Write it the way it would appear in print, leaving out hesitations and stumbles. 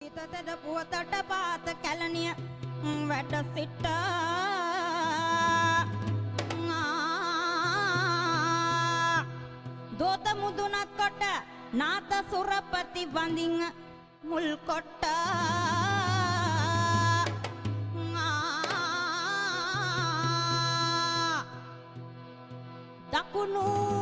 හිතතද පුවතට පාත කැලණිය වැඩ සිට දෝත මුදුනක් කොට නාත සුරපති වඳින් මුල් කොට දකුණු